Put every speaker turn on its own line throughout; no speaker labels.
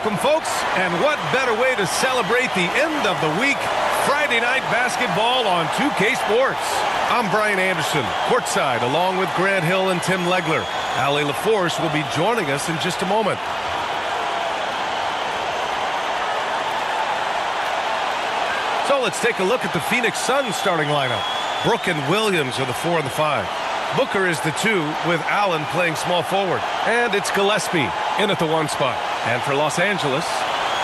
Welcome, folks, and what better way to celebrate the end of the week? Friday night basketball on 2K Sports. I'm Brian Anderson, courtside, along with Grant Hill and Tim Legler. Allie LaForce will be joining us in just a moment. So let's take a look at the Phoenix Suns starting lineup. Brook and Williams are the 4 and the 5. Booker is the 2, with Allen playing small forward. And it's Gillespie in at the 1 spot. And for Los Angeles,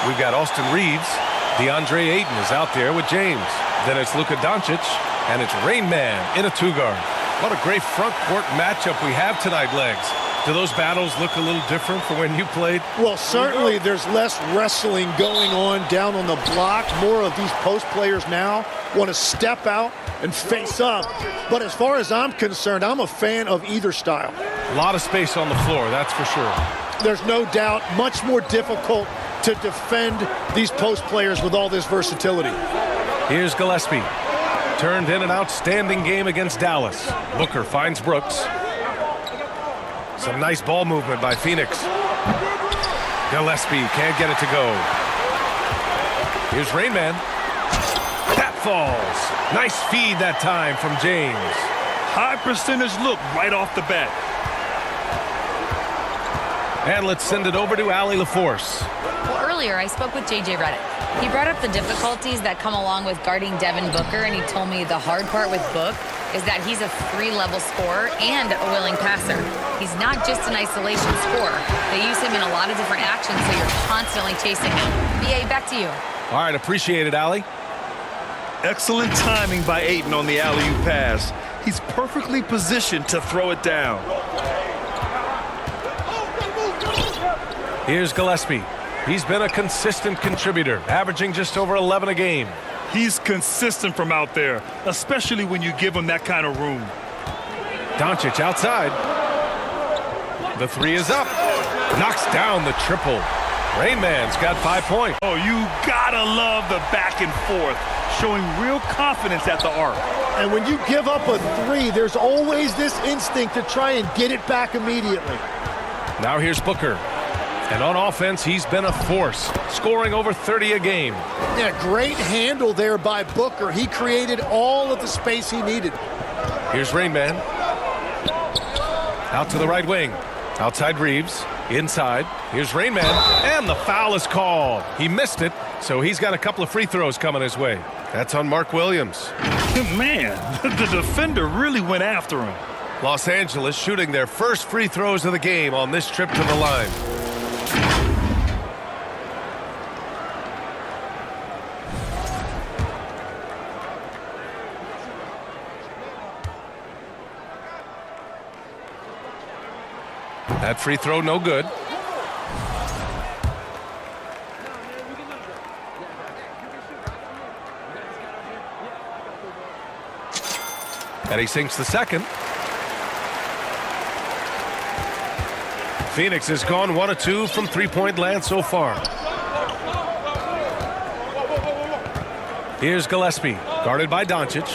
we've got Austin Reeves. DeAndre Ayton is out there with James. Then it's Luka Doncic, and it's Rain Man in a 2-guard. What a great front court matchup we have tonight, Legs. Do those battles look a little different from when you played?
Well, certainly there's less wrestling going on down on the block. More of these post players now want to step out and face up. But as far as I'm concerned, I'm a fan of either style.
A lot of space on the floor, that's for sure.
There's no doubt much more difficult to defend these post players with all this versatility.
Here's Gillespie. Turned in an outstanding game against Dallas. Booker finds Brooks. Some nice ball movement by Phoenix. Gillespie can't get it to go. Here's Rain Man. That falls. Nice feed that time from James.
High percentage look right off the bat.
And let's send it over to Allie LaForce.
Well, earlier I spoke with J.J. Redick. He brought up the difficulties that come along with guarding Devin Booker, and he told me the hard part with Book is that he's a 3-level scorer and a willing passer. He's not just an isolation scorer. They use him in a lot of different actions, so you're constantly chasing him. B.A., back to you.
All right, appreciate it, Allie.
Excellent timing by Ayton on the alley-oop pass. He's perfectly positioned to throw it down.
Here's Gillespie. He's been a consistent contributor, averaging just over 11 a game.
He's consistent from out there, especially when you give him that kind of room.
Doncic outside. The 3 is up. Knocks down the triple. Rain Man's got 5 points.
Oh, you gotta love the back and forth, showing real confidence at the arc.
And when you give up a 3, there's always this instinct to try and get it back immediately.
Now here's Booker. And on offense, he's been a force, scoring over 30 a game.
Yeah, great handle there by Booker. He created all of the space he needed.
Here's Rain Man. Out to the right wing. Outside Reeves. Inside. Here's Rain Man. And the foul is called. He missed it, so he's got a couple of free throws coming his way. That's on Mark Williams.
Man, the defender really went after him.
Los Angeles shooting their first free throws of the game on this trip to the line. That free throw no good. And he sinks the second. Phoenix has gone 1 of 2 from three-point land so far. Here's Gillespie, guarded by Doncic.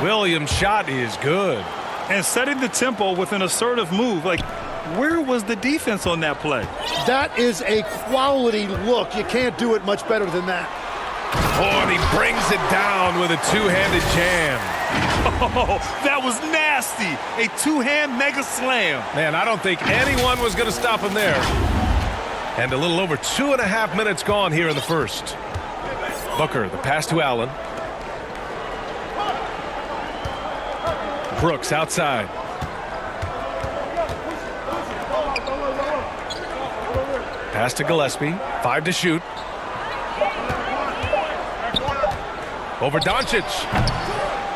Williams' shot is good.
And setting the tempo with an assertive move. Like, where was the defense on that play?
That is a quality look. You can't do it much better than that.
Oh, and he brings it down with a two-handed jam.
Oh, that was nasty. A two-hand mega slam.
Man, I don't think anyone was going to stop him there. And a little over 2.5 minutes gone here in the first. Booker, the pass to Allen. Brooks outside. Pass to Gillespie. 5 to shoot. Over Doncic.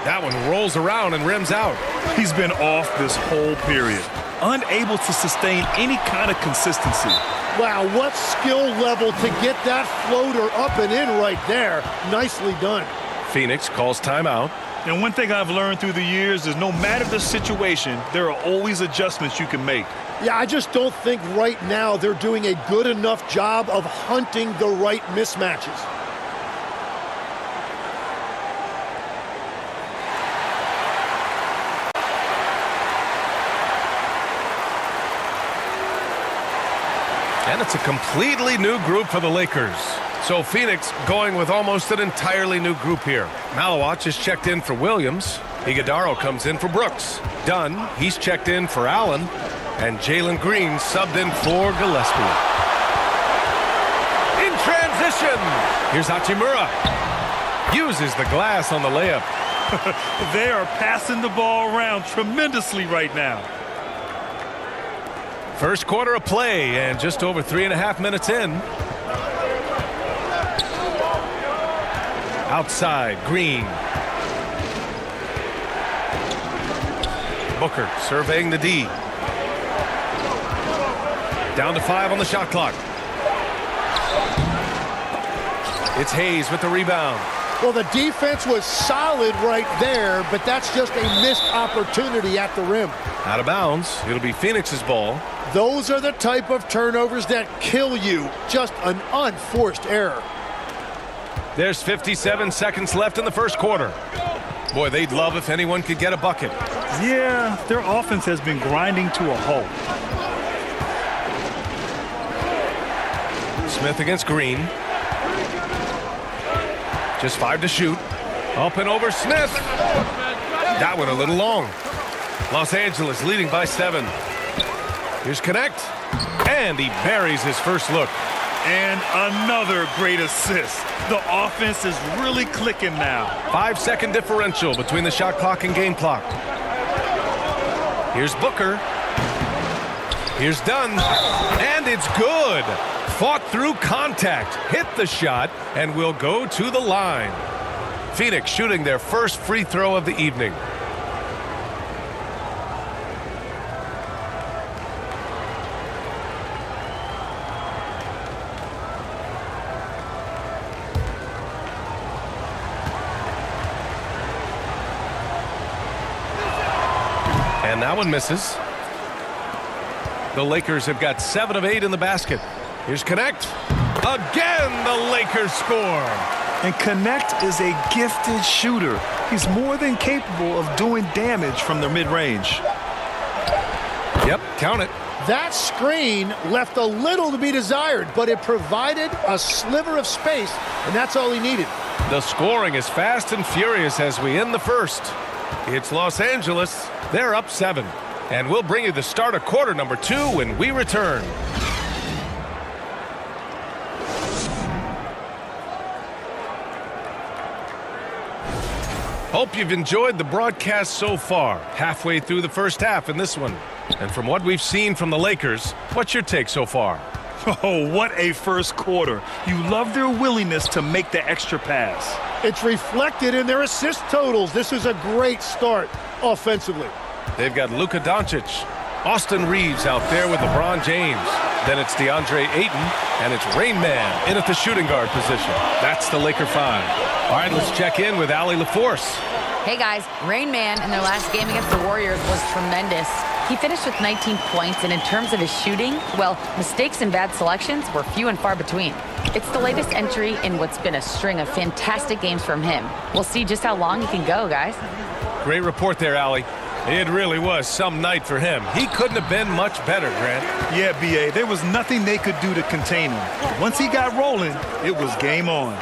That one rolls around and rims out.
He's been off this whole period. Unable to sustain any kind of consistency.
Wow, what skill level to get that floater up and in right there. Nicely done.
Phoenix calls timeout.
And one thing I've learned through the years is no matter the situation, there are always adjustments you can make.
Yeah, I just don't think right now they're doing a good enough job of hunting the right mismatches.
And it's a completely new group for the Lakers. So Phoenix going with almost an entirely new group here. Malawach is checked in for Williams. Iguodaro comes in for Brooks. Dunn, he's checked in for Allen. And Jalen Green subbed in for Gillespie. In transition, here's Hachimura. Uses the glass on the layup.
They are passing the ball around tremendously right now.
First quarter of play and just over 3.5 minutes in. Outside, Green. Booker surveying the D. Down to 5 on the shot clock. It's Hayes with the rebound.
Well, the defense was solid right there, but that's just a missed opportunity at the rim.
Out of bounds. It'll be Phoenix's ball.
Those are the type of turnovers that kill you. Just an unforced error.
There's 57 seconds left in the first quarter. Boy, they'd love if anyone could get a bucket.
Yeah, their offense has been grinding to a halt.
Smith against Green. Just 5 to shoot. Up and over Smith. That one a little long. Los Angeles leading by 7. Here's Connect. And he buries his first look.
And another great assist. The offense is really clicking now.
5-second differential between the shot clock and game clock. Here's Booker. Here's Dunn. And it's good. Fought through contact, hit the shot, and will go to the line. Phoenix shooting their first free throw of the evening. And that one misses. The Lakers have got 7 of 8 in the basket. Here's Connect. Again, the Lakers score.
And Connect is a gifted shooter. He's more than capable of doing damage from the mid-range.
Yep, count it.
That screen left a little to be desired, but it provided a sliver of space, and that's all he needed.
The scoring is fast and furious as we end the first. It's Los Angeles. They're up 7. And we'll bring you the start of quarter number 2 when we return. Hope you've enjoyed the broadcast so far. Halfway through the first half in this one. And from what we've seen from the Lakers, what's your take so far?
Oh, what a first quarter. You love their willingness to make the extra pass.
It's reflected in their assist totals. This is a great start offensively.
They've got Luka Doncic, Austin Reeves out there with LeBron James. Then it's DeAndre Ayton, and it's Rain Man in at the shooting guard position. That's the Laker 5. All right, let's check in with Allie LaForce.
Hey guys, Rain Man in their last game against the Warriors was tremendous. He finished with 19 points, and in terms of his shooting, well, mistakes and bad selections were few and far between. It's the latest entry in what's been a string of fantastic games from him. We'll see just how long he can go, guys.
Great report there, Allie. It really was some night for him. He couldn't have been much better, Grant.
Yeah, B.A., there was nothing they could do to contain him. Once he got rolling, it was game on.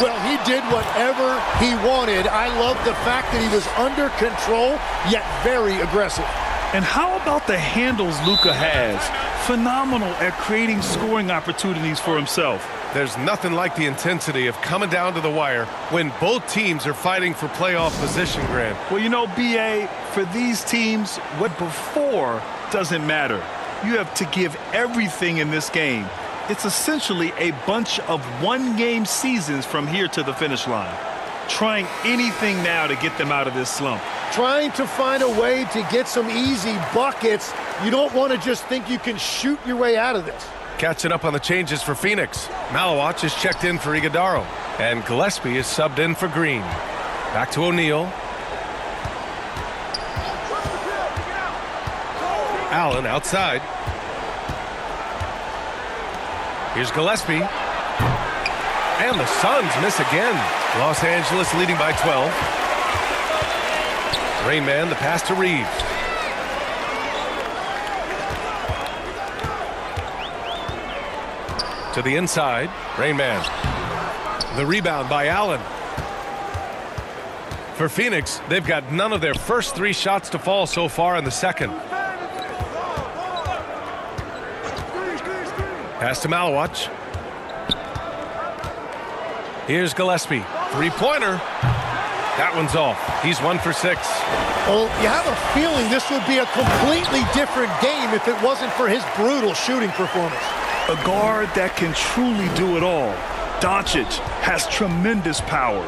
Well, he did whatever he wanted. I love the fact that he was under control, yet very aggressive.
And how about the handles Luka has? Phenomenal at creating scoring opportunities for himself.
There's nothing like the intensity of coming down to the wire when both teams are fighting for playoff position, Grant.
Well, you know, B.A., for these teams, what before doesn't matter. You have to give everything in this game. It's essentially a bunch of one-game seasons from here to the finish line. Trying anything now to get them out of this slump.
Trying to find a way to get some easy buckets. You don't want to just think you can shoot your way out of this.
Catching up on the changes for Phoenix. Malawach is checked in for Iguodaro. And Gillespie is subbed in for Green. Back to O'Neal. Allen outside. Here's Gillespie. And the Suns miss again. Los Angeles leading by 12. Rain Man, the pass to Reeves. To the inside. Rain Man. The rebound by Allen. For Phoenix, they've got none of their first 3 shots to fall so far in the second. Pass to Malawach. Here's Gillespie. 3-pointer. That one's off. He's 1 for 6.
Well, you have a feeling this would be a completely different game if it wasn't for his brutal shooting performance.
A guard that can truly do it all. Doncic has tremendous power.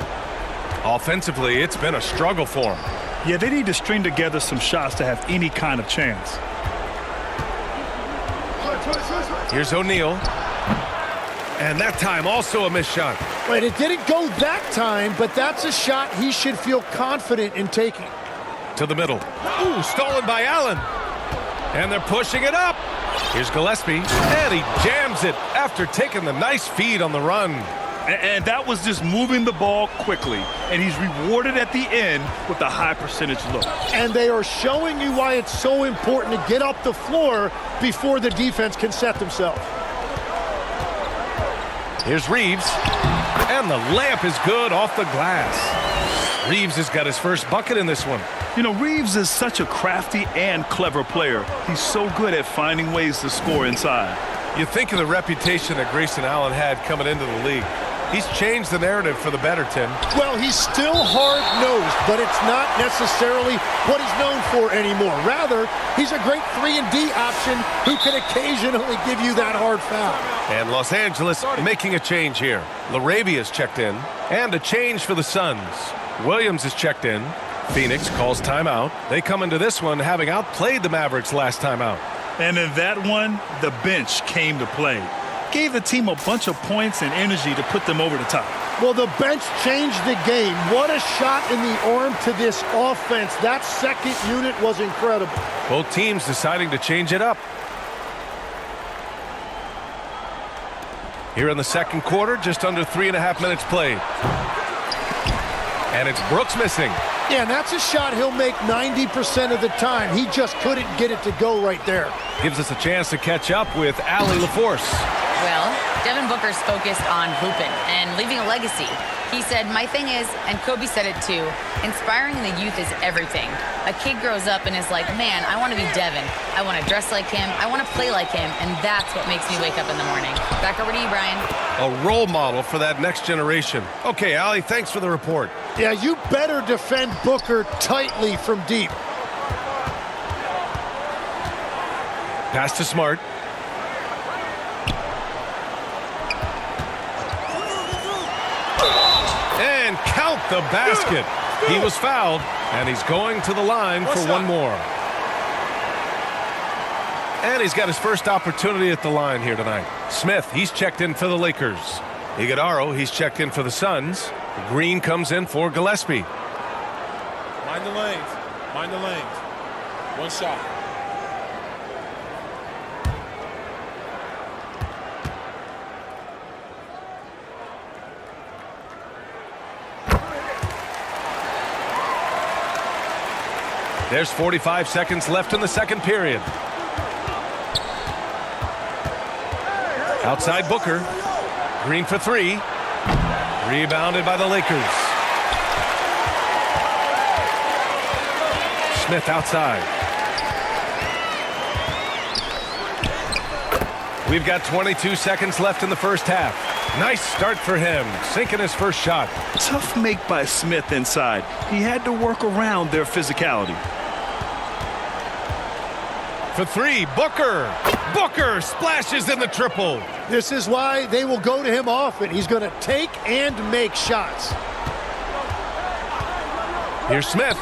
Offensively, it's been a struggle for him.
Yeah, they need to string together some shots to have any kind of chance.
Here's O'Neal. And that time also a missed shot.
Wait, it didn't go that time, but that's a shot he should feel confident in taking.
To the middle. Ooh, stolen by Allen. And they're pushing it up. Here's Gillespie. And he jams it after taking the nice feed on the run.
And that was just moving the ball quickly. And he's rewarded at the end with a high percentage look.
And they are showing you why it's so important to get up the floor before the defense can set themselves.
Here's Reeves. And the layup is good off the glass. Reeves has got his first bucket in this one.
You know, Reeves is such a crafty and clever player. He's so good at finding ways to score inside.
You think of the reputation that Grayson Allen had coming into the league. He's changed the narrative for the better, Tim.
Well, he's still hard-nosed, but it's not necessarily what he's known for anymore. Rather, he's a great 3-and-D option who can occasionally give you that hard foul.
And Los Angeles making a change here. Larabia's checked in, and a change for the Suns. Williams is checked in. Phoenix calls timeout. They come into this one having outplayed the Mavericks last time out.
And in that one, the bench came to play. Gave the team a bunch of points and energy to put them over the top.
Well, the bench changed the game. What a shot in the arm to this offense. That second unit was incredible.
Both teams deciding to change it up. Here in the second quarter, just under 3.5 minutes played. And it's Brooks missing.
Yeah, and that's a shot he'll make 90% of the time. He just couldn't get it to go right there.
Gives us a chance to catch up with Allie LaForce.
Well, Devin Booker's focused on hooping and leaving a legacy. He said, my thing is, and Kobe said it too, inspiring the youth is everything. A kid grows up and is like, man, I want to be Devin. I want to dress like him. I want to play like him. And that's what makes me wake up in the morning. Back over to you, Brian.
A role model for that next generation. Okay, Allie, thanks for the report.
Yeah, you better defend Booker tightly from deep.
Pass to Smart. And count the basket. He was fouled, and he's going to the line for one more. And he's got his first opportunity at the line here tonight. Smith, he's checked in for the Lakers. Iguodaro, he's checked in for the Suns. Green comes in for Gillespie.
Mind the lanes. Mind the lanes. One shot.
There's 45 seconds left in the second period. Outside Booker. Green for 3. Rebounded by the Lakers. Smith outside. We've got 22 seconds left in the first half. Nice start for him, sinking his first shot.
Tough make by Smith inside. He had to work around their physicality.
For 3, Booker. Booker splashes in the triple.
This is why they will go to him often. He's going to take and make shots.
Here's Smith.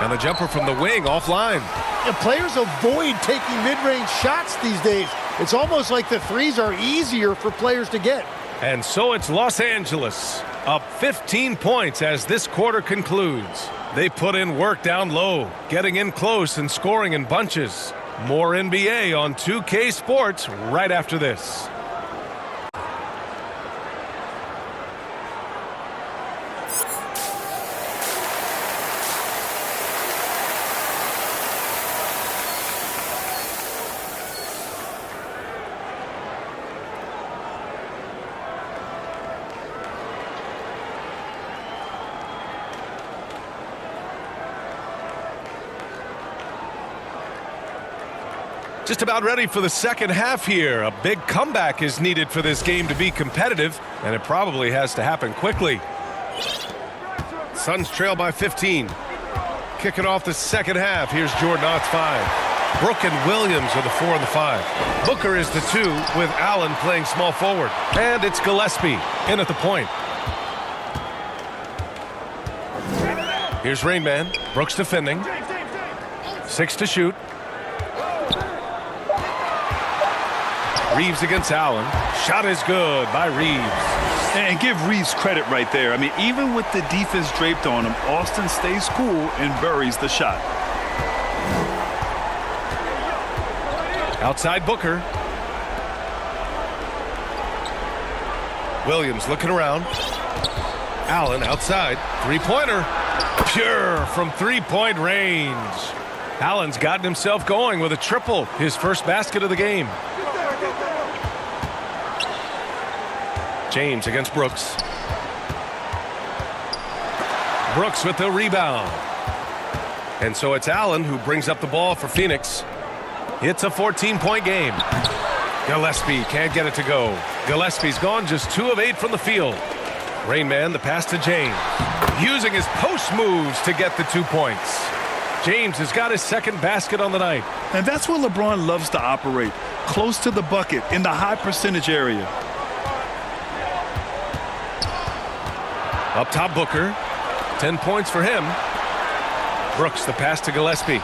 And the jumper from the wing offline.
And players avoid taking mid-range shots these days. It's almost like the threes are easier for players to get.
And so it's Los Angeles up 15 points as this quarter concludes. They put in work down low, getting in close and scoring in bunches. More NBA on 2K Sports right after this. Just about ready for the second half here. A big comeback is needed for this game to be competitive, and it probably has to happen quickly. Suns trail by 15. Kicking off the second half. Here's Jordan Ott's 5. Brooke and Williams are the 4 and the 5. Booker is the 2 with Allen playing small forward. And it's Gillespie in at the point. Here's Rain Man. Brooks defending. 6 to shoot. Reeves against Allen. Shot is good by Reeves.
And give Reeves credit right there. I mean, even with the defense draped on him, Austin stays cool and buries the shot.
Outside Booker. Williams looking around. Allen outside. Three-pointer. Pure from three-point range. Allen's gotten himself going with a triple. His first basket of the game. James against Brooks. Brooks with the rebound. And so it's Allen who brings up the ball for Phoenix. It's a 14-point game. Gillespie can't get it to go. Gillespie's gone just 2 of 8 from the field. Rain Man, the pass to James. Using his post moves to get the 2 points. James has got his second basket on the night.
And that's where LeBron loves to operate. Close to the bucket in the high percentage area.
Up top Booker. 10 points for him. Brooks the pass to Gillespie.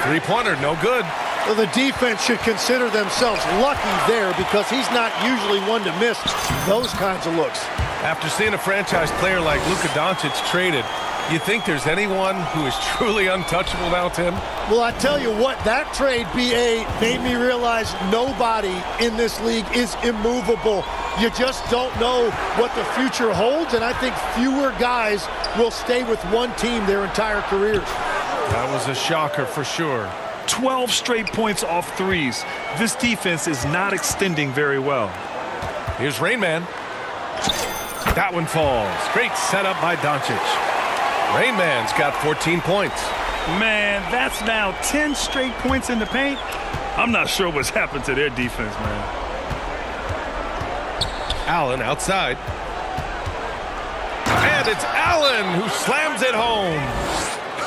Three-pointer, no good.
Well, the defense should consider themselves lucky there because he's not usually one to miss those kinds of looks.
After seeing a franchise player like Luka Doncic traded, you think there's anyone who is truly untouchable now, Tim?
Well, I tell you what, that trade, BA, made me realize nobody in this league is immovable. You just don't know what the future holds, and I think fewer guys will stay with one team their entire careers.
That was a shocker for sure.
12 straight points off threes. This defense is not extending very well.
Here's Rain Man. That one falls. Great setup by Doncic. Rain Man's got 14 points.
Man, that's now 10 straight points in the paint. I'm not sure what's happened to their defense, man.
Allen outside. And it's Allen who slams it home.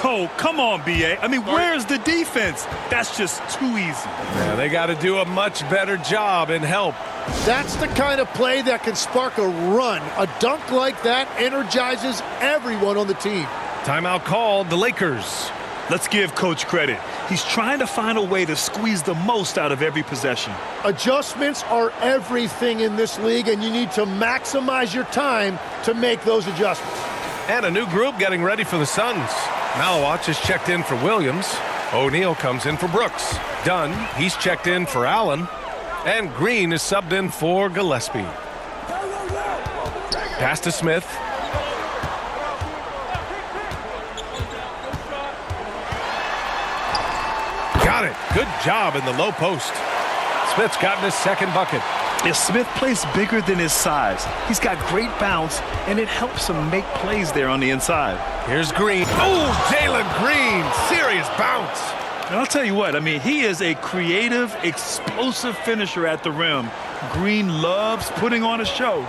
Oh, come on, B.A. I mean, where's the defense? That's just too easy.
Yeah, they got to do a much better job in help.
That's the kind of play that can spark a run. A dunk like that energizes everyone on the team.
Timeout called, the Lakers.
Let's give Coach credit. He's trying to find a way to squeeze the most out of every possession.
Adjustments are everything in this league, and you need to maximize your time to make those adjustments.
And a new group getting ready for the Suns. Malawach is checked in for Williams. O'Neal comes in for Brooks. Dunn, he's checked in for Allen. And Green is subbed in for Gillespie. Pass to Smith. Got it. Good job in the low post. Smith's gotten his second bucket.
If Smith plays bigger than his size, he's got great bounce, and it helps him make plays there on the inside.
Here's Green. Oh, Jalen Green. Serious bounce.
And I'll tell you what, I mean, he is a creative, explosive finisher at the rim. Green loves putting on a show.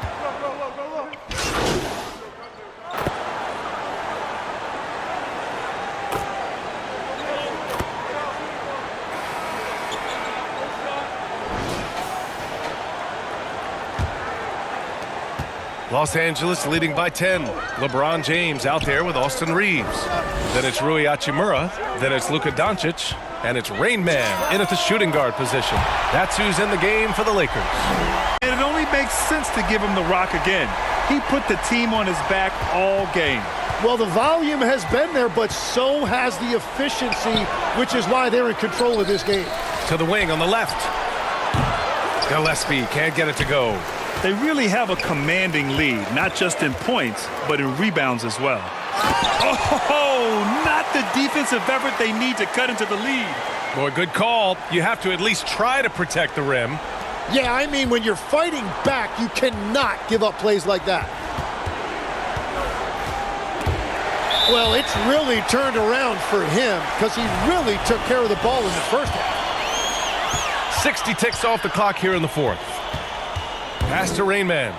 Los Angeles leading by 10. LeBron James out there with Austin Reeves. Then it's Rui Hachimura. Then it's Luka Doncic. And it's Rain Man in at the shooting guard position. That's who's in the game for the Lakers.
And it only makes sense to give him the rock again. He put the team on his back all game.
Well, the volume has been there, but so has the efficiency, which is why they're in control of this game.
To the wing on the left. Gillespie can't get it to go.
They really have a commanding lead, not just in points, but in rebounds as well. Oh, not the defensive effort they need to cut into the lead.
Boy, good call. You have to at least try to protect the rim.
Yeah, I mean, when you're fighting back, you cannot give up plays like that. Well, it's really turned around for him because he really took care of the ball in the first half.
60 ticks off the clock here in the fourth. Pass to Rain Man.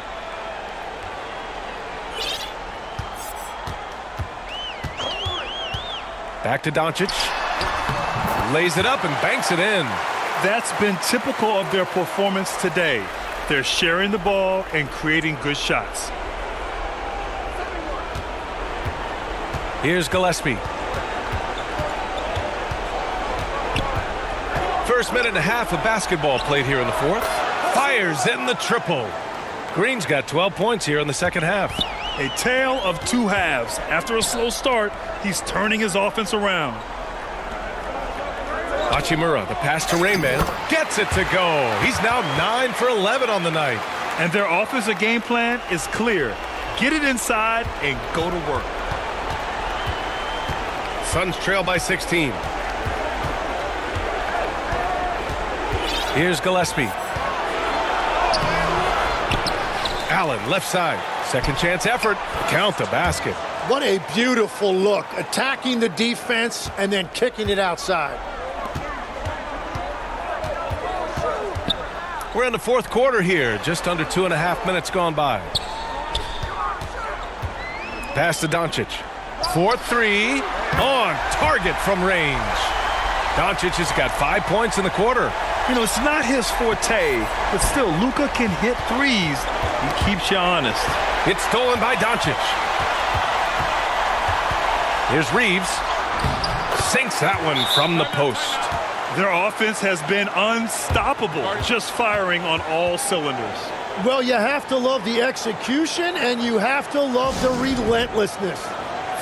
Back to Doncic. Lays it up and banks it in.
That's been typical of their performance today. They're sharing the ball and creating good shots.
Here's Gillespie. First minute and a half of basketball played here in the fourth. Fires in the triple. Green's got 12 points here in the second half.
A tale of two halves. After a slow start, he's turning his offense around.
Hachimura, the pass to Rain Man, gets it to go. He's now 9 for 11 on the night.
And their offensive game plan is clear. Get it inside and go to work.
Suns trail by 16. Here's Gillespie. Allen, left side. Second chance effort. Count the basket.
What a beautiful look. Attacking the defense and then kicking it outside.
We're in the fourth quarter here. Just under 2.5 minutes gone by. Pass to Doncic. 4-3. On target from range. Doncic has got 5 points in the quarter.
You know, it's not his forte, but still, Luka can hit threes. He keeps you honest.
It's stolen by Doncic. Here's Reeves. Sinks that one from the post.
Their offense has been unstoppable, just firing on all cylinders.
Well, you have to love the execution, and you have to love the relentlessness.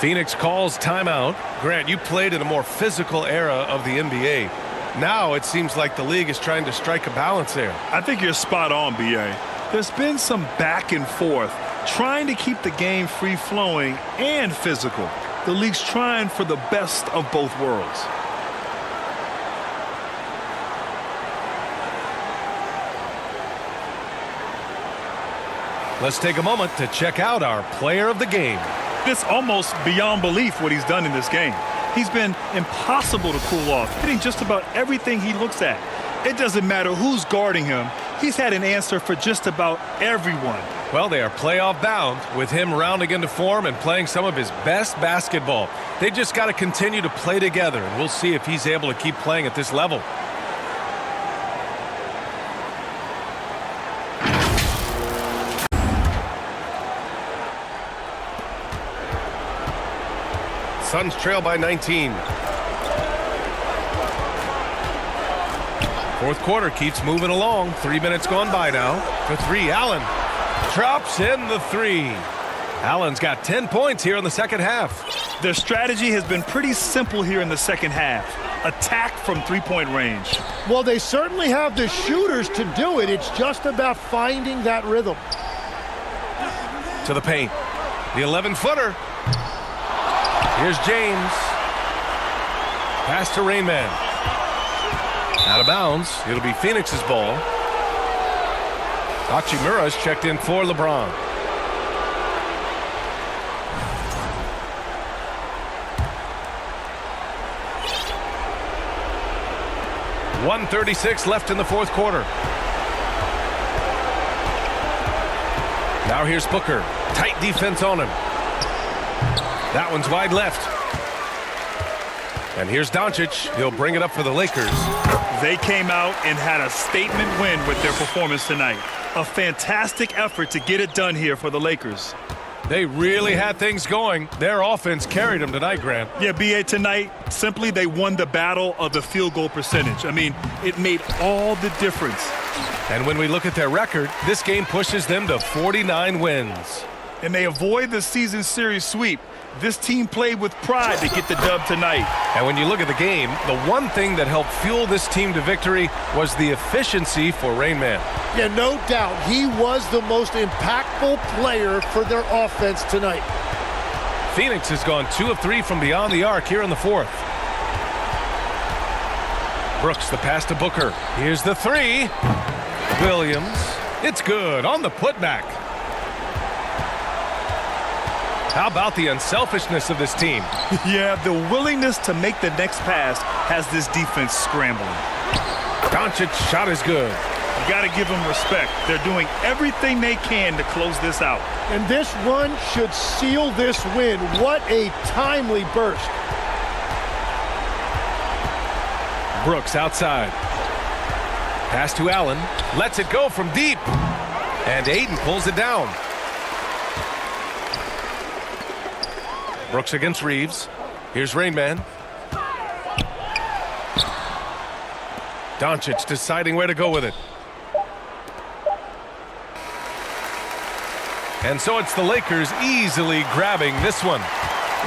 Phoenix calls timeout. Grant, you played in a more physical era of the NBA. Now it seems like the league is trying to strike a balance there.
I think you're spot on, B.A. There's been some back and forth, trying to keep the game free-flowing and physical. The league's trying for the best of both worlds.
Let's take a moment to check out our player of the game.
It's almost beyond belief what he's done in this game. He's been impossible to cool off, hitting just about everything he looks at. It doesn't matter who's guarding him. He's had an answer for just about everyone.
Well, they are playoff bound with him rounding into form and playing some of his best basketball. They just got to continue to play together, and we'll see if he's able to keep playing at this level. Suns trail by 19. Fourth quarter keeps moving along. 3 minutes gone by now. For three, Allen drops in the three. Allen's got 10 points here in the second half.
Their strategy has been pretty simple here in the second half. Attack from three-point range.
Well, they certainly have the shooters to do it. It's just about finding that rhythm.
To the paint. The 11-footer. Here's James. Pass to Rain Man. Out of bounds. It'll be Phoenix's ball. Hachimura's checked in for LeBron. .136 left in the fourth quarter. Now here's Booker. Tight defense on him. That one's wide left. And here's Doncic. He'll bring it up for the Lakers.
They came out and had a statement win with their performance tonight. A fantastic effort to get it done here for the Lakers.
They really had things going. Their offense carried them tonight, Grant.
Yeah, B.A., tonight, simply they won the battle of the field goal percentage. I mean, it made all the difference.
And when we look at their record, this game pushes them to 49 wins.
And they avoid the season series sweep. This team played with pride to get the dub tonight.
And when you look at the game, the one thing that helped fuel this team to victory was the efficiency for Rain Man.
Yeah, no doubt. He was the most impactful player for their offense tonight.
Phoenix has gone 2 of 3 from beyond the arc here in the fourth. Brooks, the pass to Booker. Here's the three. Williams. It's good on the putback. How about the unselfishness of this team?
Yeah, the willingness to make the next pass has this defense scrambling.
Doncic's shot is good.
You got to give them respect. They're doing everything they can to close this out.
And this run should seal this win. What a timely burst.
Brooks outside. Pass to Allen. Lets it go from deep. And Ayton pulls it down. Brooks against Reeves. Here's Rain Man. Doncic deciding where to go with it. And so it's the Lakers easily grabbing this one.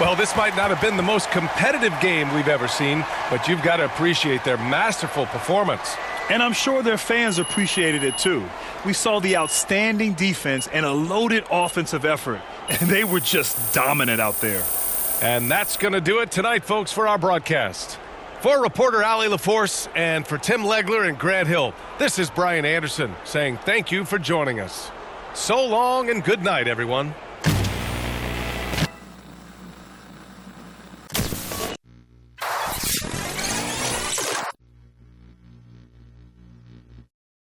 Well, this might not have been the most competitive game we've ever seen, but you've got to appreciate their masterful performance.
And I'm sure their fans appreciated it too. We saw the outstanding defense and a loaded offensive effort, and they were just dominant out there.
And that's going to do it tonight, folks, for our broadcast. For reporter Allie LaForce and for Tim Legler and Grant Hill, this is Brian Anderson saying thank you for joining us. So long and good night, everyone.